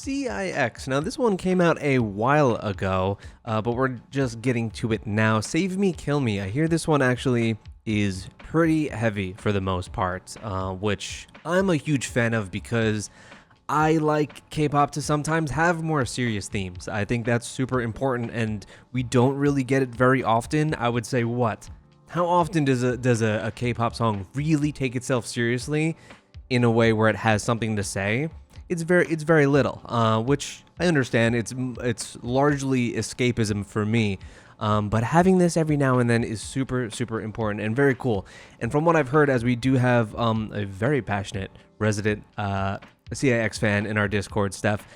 CIX. Now, this one came out a while ago, but we're just getting to it now. Save Me, Kill Me. I hear this one actually is pretty heavy for the most part, which I'm a huge fan of because I like K-pop to sometimes have more serious themes. I think that's super important, and we don't really get it very often. I would say, how often does a K-pop song really take itself seriously in a way where it has something to say? It's very little, which I understand. It's largely escapism for me, but having this every now and then is super important and very cool. And from what I've heard, as we do have a very passionate resident CIX fan in our Discord, Steph,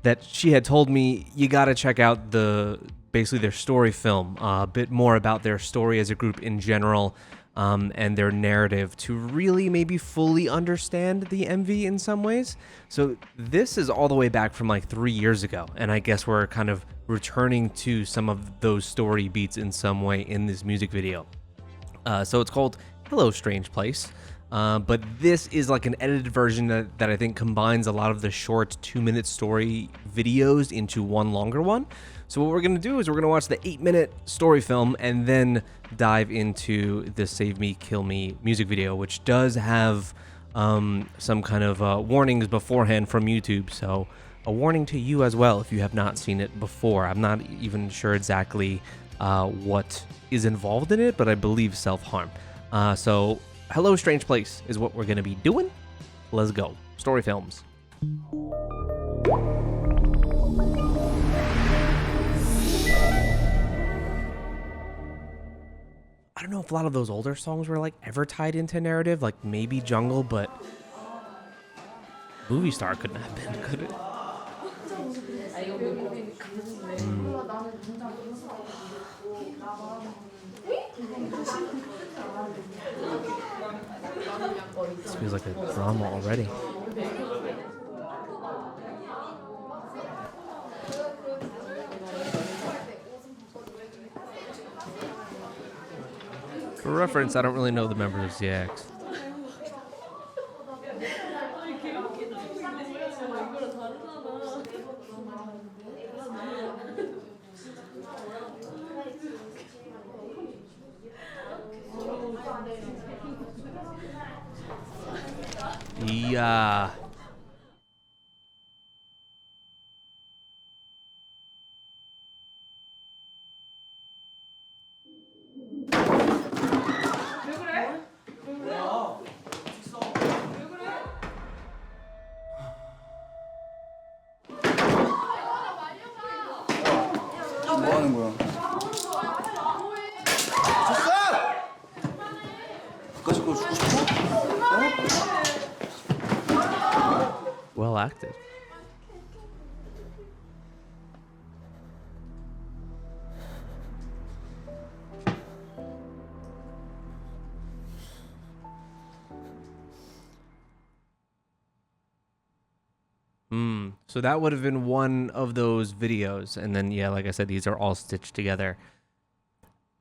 that she had told me you gotta check out basically their story film, a bit more about their story as a group in general. And their narrative to really maybe fully understand the MV in some ways. So this is all the way back from like 3 years ago, and I guess we're kind of returning to some of those story beats in some way in this music video. So it's called Hello Strange Place, but this is like an edited version that I think combines a lot of the short 2-minute story videos into one longer one. So what we're going to do is we're going to watch the 8-minute story film and then dive into the Save Me, Kill Me music video, which does have some kind of warnings beforehand from YouTube. So a warning to you as well if you have not seen it before. I'm not even sure exactly what is involved in it, but I believe self-harm. So Hello Strange Place is what we're going to be doing. Let's go. Story films. I don't know if a lot of those older songs were like ever tied into narrative, like maybe Jungle, but Movie Star couldn't have been, could it? This feels like a drama already. For reference, I don't really know the members of CIX. Yeah. 뭐 하는 거야? 끝까지 그거 죽고 싶어? Well acted. So that would have been one of those videos. And then, yeah, like I said, these are all stitched together.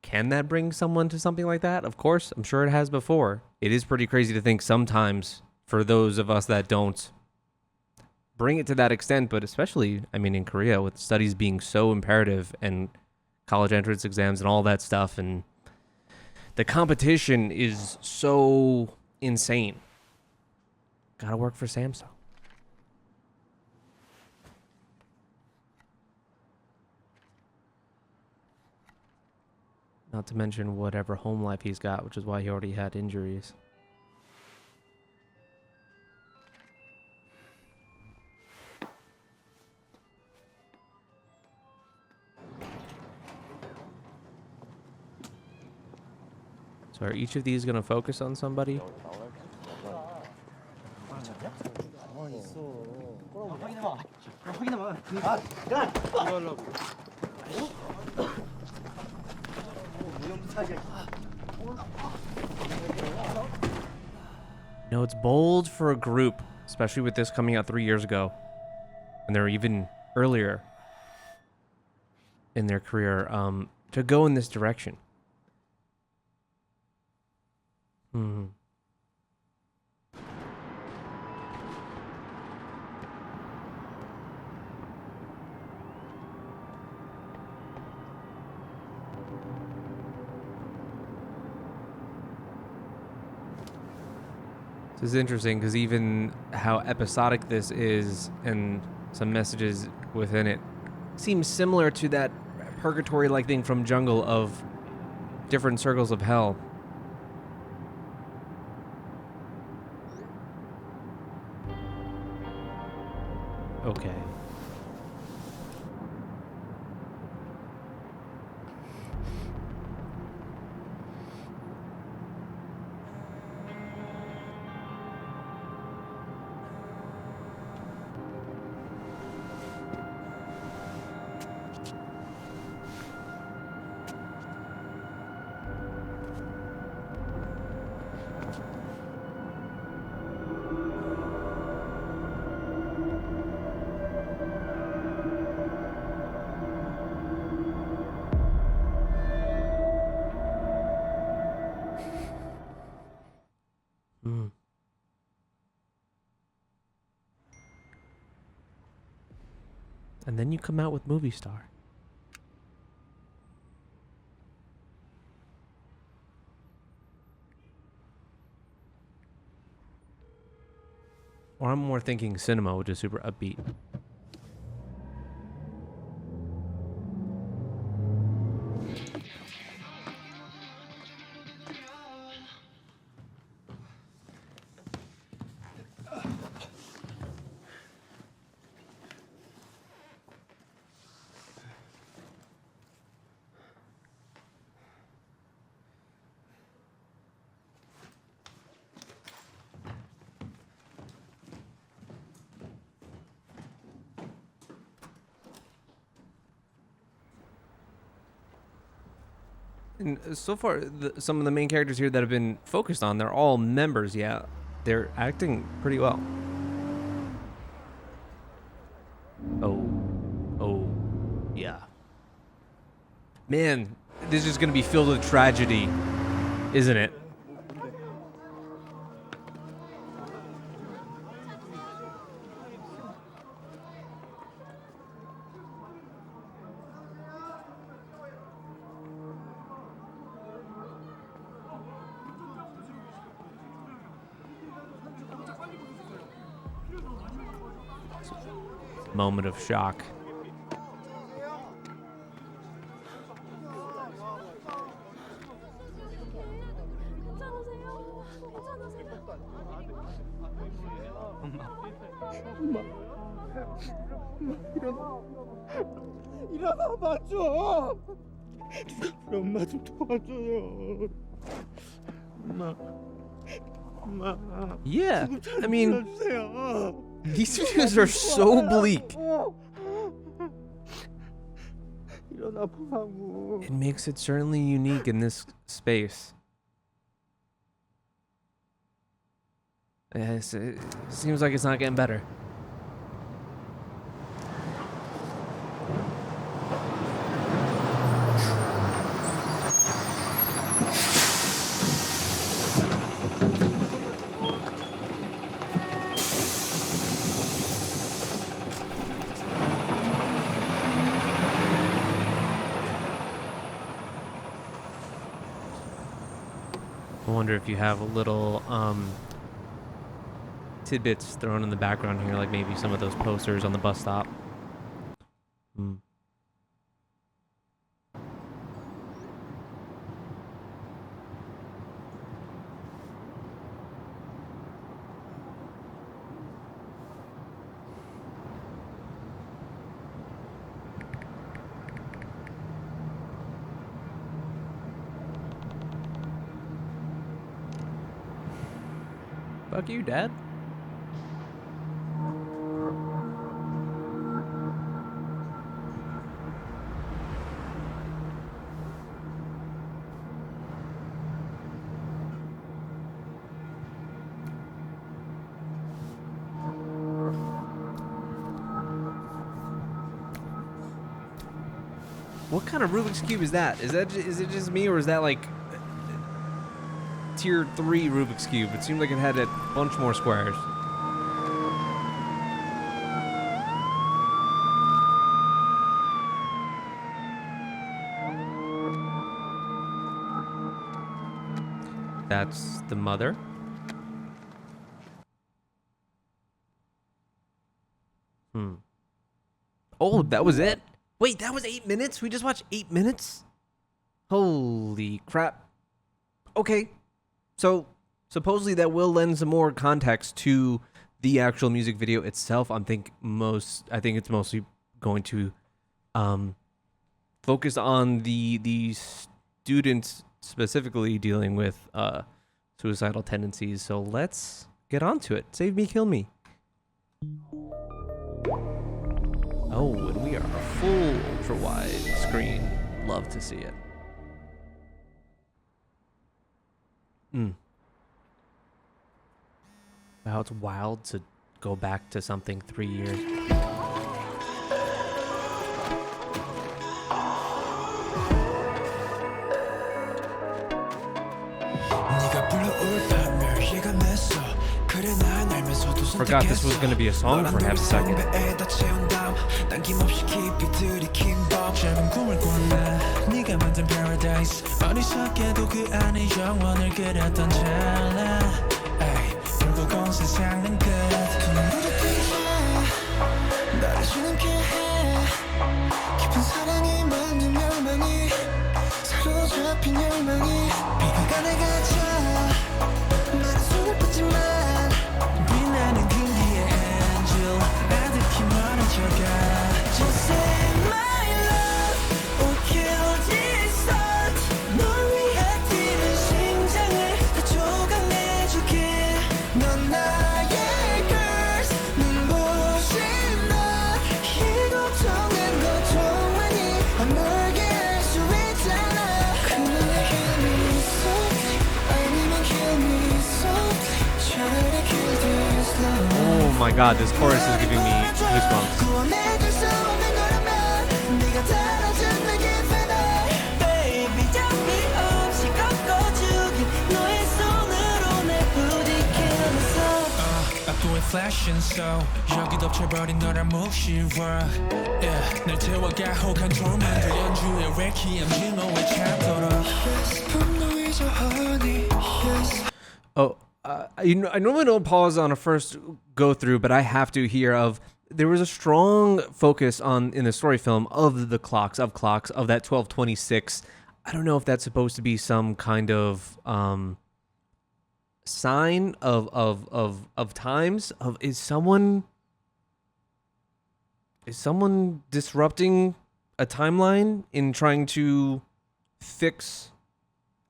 Can that bring someone to something like that? Of course, I'm sure it has before. It is pretty crazy to think sometimes, for those of us that don't bring it to that extent, but especially, I mean, in Korea, with studies being so imperative and college entrance exams and all that stuff, and the competition is so insane. Gotta work for Samsung. Not to mention whatever home life he's got, which is why he already had injuries. So are each of these going to focus on somebody? No, it's bold for a group, especially with this coming out 3 years ago, and they're even earlier in their career, to go in this direction. This is interesting because even how episodic this is and some messages within it seems similar to that purgatory-like thing from Jungle of different circles of hell. Okay. Mm. And then you come out with Movie Star. Or I'm more thinking Cinema, which is super upbeat. And so far, some of the main characters here that have been focused on, they're all members, yeah. They're acting pretty well. Oh, yeah. Man, this is going to be filled with tragedy, isn't it? Moment of shock. 일어나 봐줘. 누가 우리 엄마 좀 도와줘요. 엄마. Yeah, I mean, 주세요. these videos are so bleak. 일어나 보라고. It makes it certainly unique in this space. Yes, it seems like it's not getting better. I wonder if you have a little tidbits thrown in the background here, like maybe some of those posters on the bus stop. Hmm. Fuck you, Dad. What kind of Rubik's Cube is that? Is it just me, or is that like tier 3 Rubik's Cube? It seemed like it had a bunch more squares. That's the mother. Oh, that was it? Wait, that was 8 minutes? We just watched 8 minutes? Holy crap. Okay. So, supposedly that will lend some more context to the actual music video itself. I think it's mostly going to focus on the students specifically dealing with suicidal tendencies. So let's get on to it. Save me, kill me. Oh, and we are a full ultra wide screen. Love to see it. Wow, it's wild to go back to something 3 years. Forgot this was going to be a song for half a second. Oh my god, this chorus is giving me goosebumps. Flashing so 여기 덮쳐버린 너란 몫이와 날 태워가 혹한 돌만들 연주의 requiem 진호의 참도록 Oh, I normally don't pause on a first go through, but I have to here of there was a strong focus on in the story film of the clocks of that 12:26. I don't know if that's supposed to be some kind of sign of times of is someone disrupting a timeline in trying to fix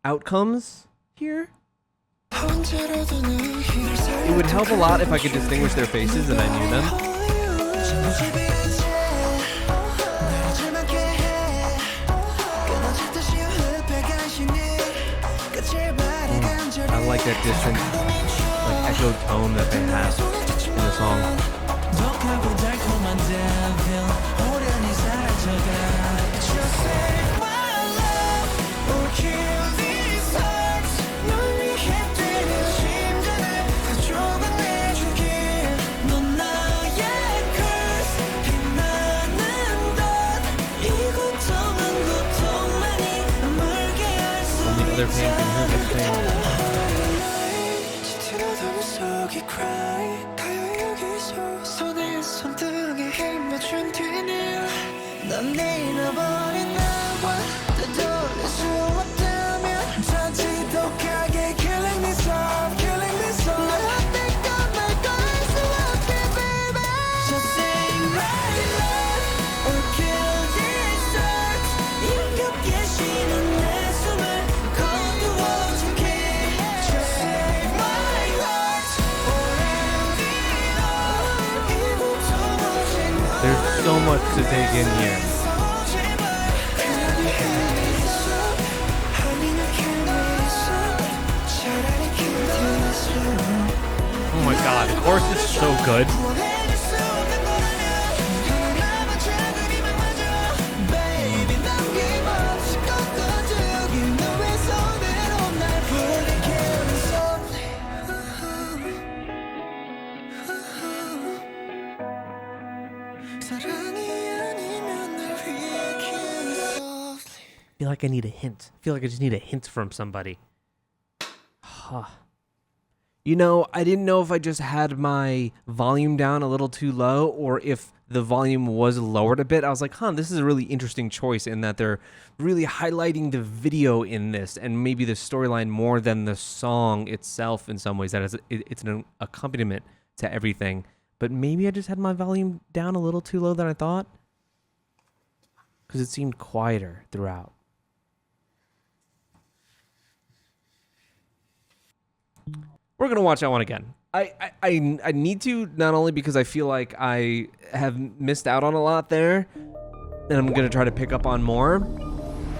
outcomes here. It would help a lot if I could distinguish their faces and I knew them. I like that distant, like echo tone that they have in the song. Only other fan can hear this thing. There's so much to take in here. Oh my god, the chorus is so good. I feel like I need a hint. I feel like I just need a hint from somebody. You know, I didn't know if I just had my volume down a little too low or if the volume was lowered a bit, I was like, huh, this is a really interesting choice in that they're really highlighting the video in this and maybe the storyline more than the song itself in some ways. That it's an accompaniment to everything. But maybe I just had my volume down a little too low than I thought, because it seemed quieter throughout. We're going to watch that one again. I need to, not only because I feel like I have missed out on a lot there, and I'm going to try to pick up on more,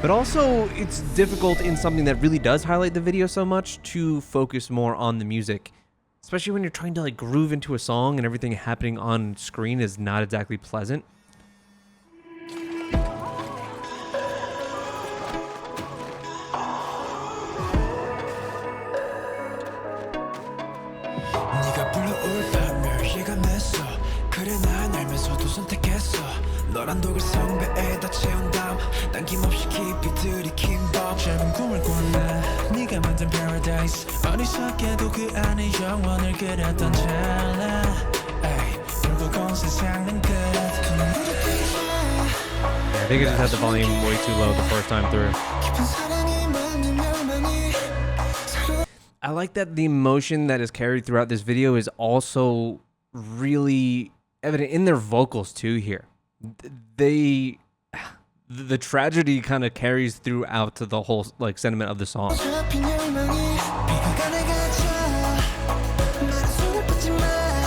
but also it's difficult in something that really does highlight the video so much to focus more on the music, especially when you're trying to like groove into a song and everything happening on screen is not exactly pleasant. 너란 독을 성배에다 채운 다음 남김없이 깊이 들이킨 법 짧은 꿈을 꿨네 네가 만든 paradise 어리석게도 그 안에 영원을 그렸던 찰나 결국 온 세상은 끝 I think I just had the volume way too low the first time through. I like that the emotion that is carried throughout this video is also really evident in their vocals too here. The tragedy kind of carries throughout to the whole like sentiment of the song.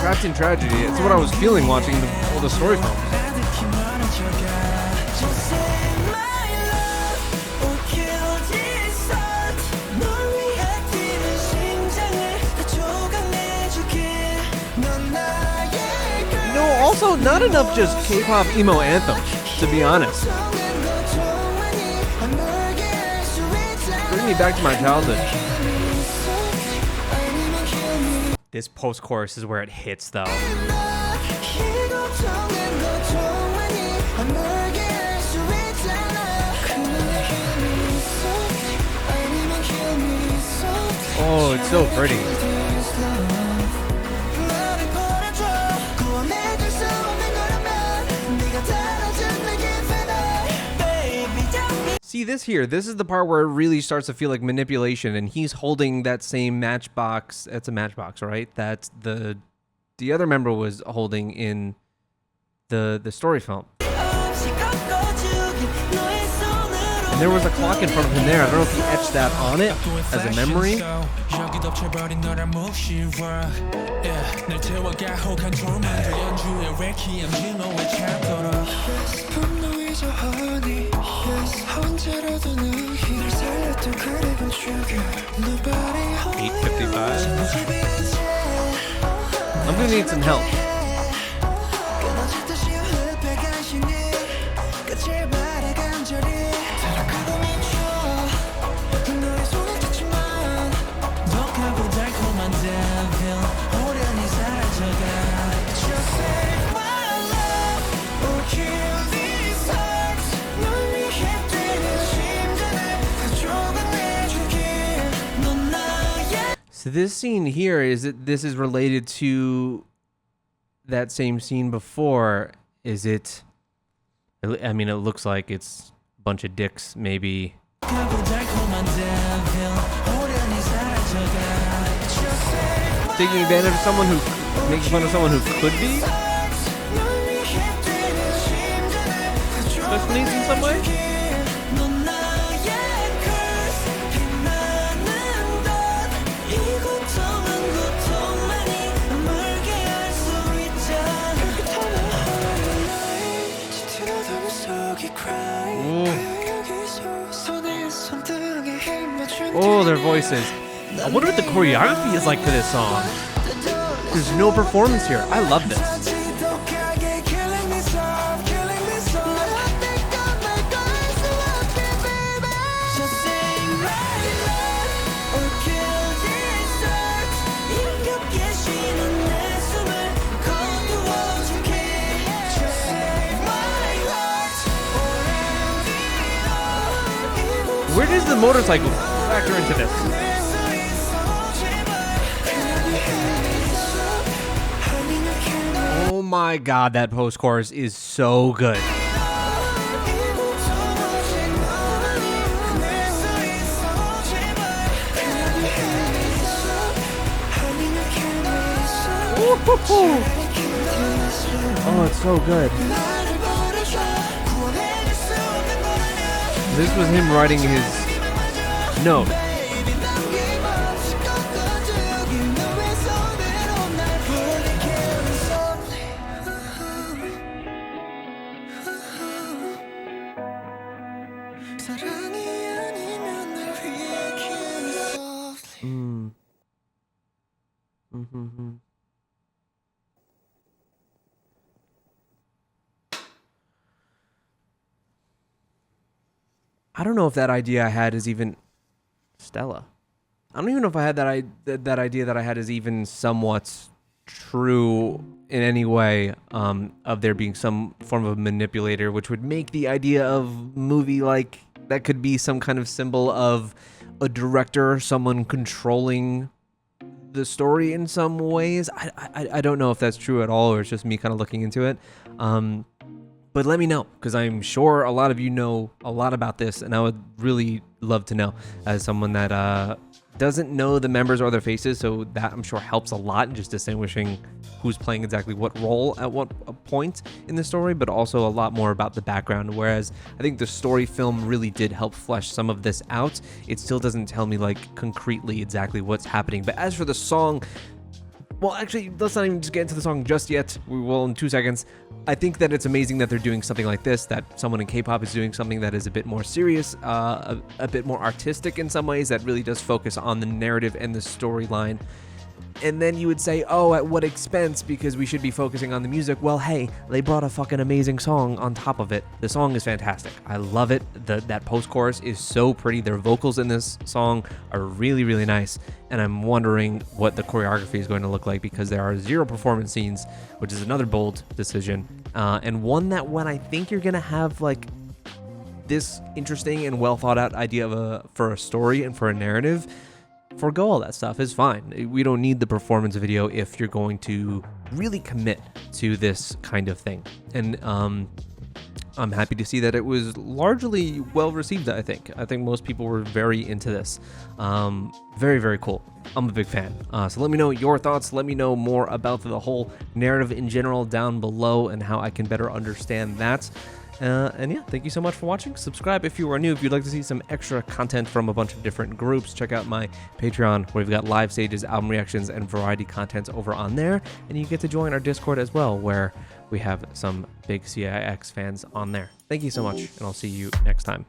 Trapped in tragedy. It's what I was feeling watching all the story films. Also, not enough just K-pop emo anthems, to be honest. Bring me back to my childhood. This post-chorus is where it hits, though. Oh, it's so pretty. See this here, this is the part where it really starts to feel like manipulation, and he's holding that same matchbox. It's a matchbox, right? That the other member was holding in the story film. And there was a clock in front of him there. I don't know if he etched that on it as a memory. $8.55. I'm gonna need some help. So this scene here is that this is related to that same scene before. Is it? I mean, it looks like it's a bunch of dicks, maybe. Taking advantage of someone who makes fun of someone who could be special needs in some way. Oh, their voices. I wonder what the choreography is like for this song. There's no performance here. I love this. Where does the motorcycle factor into this? Oh my god, that post chorus is so good. Oh, it's so good. This was him writing his note. I don't know if that idea I had is even Stella. I don't even know if I had that idea that I had is even somewhat true in any way, of there being some form of manipulator, which would make the idea of movie like that could be some kind of symbol of a director, someone controlling the story in some ways. I don't know if that's true at all, or it's just me kind of looking into it. But let me know, because I'm sure a lot of you know a lot about this, and I would really love to know, as someone that doesn't know the members or their faces, so that I'm sure helps a lot in just distinguishing who's playing exactly what role at what point in the story, but also a lot more about the background. Whereas I think the story film really did help flesh some of this out. It still doesn't tell me like concretely exactly what's happening. But as for the song, well, actually, let's not even just get into the song just yet. We will in 2 seconds. I think that it's amazing that they're doing something like this, that someone in K-pop is doing something that is a bit more serious, a bit more artistic in some ways, that really does focus on the narrative and the storyline. And then you would say, oh, at what expense? Because we should be focusing on the music. Well, hey, they brought a fucking amazing song on top of it. The song is fantastic. I love it. That post-chorus is so pretty. Their vocals in this song are really, really nice. And I'm wondering what the choreography is going to look like, because there are 0 performance scenes, which is another bold decision. And one that when I think you're going to have like this interesting and well thought out idea for a story and for a narrative, forgo all that stuff is fine. We don't need the performance video if you're going to really commit to this kind of thing. And I'm happy to see that it was largely well received. I think most people were very into this. Very, very cool. I'm a big fan. So let me know your thoughts. Let me know more about the whole narrative in general down below and how I can better understand that. And yeah, thank you so much for watching. Subscribe if you are new. If you'd like to see some extra content from a bunch of different groups, check out my Patreon, where we've got live stages, album reactions, and variety content over on there. And you get to join our Discord as well, where we have some big CIX fans on there. Thank you so much, and I'll see you next time.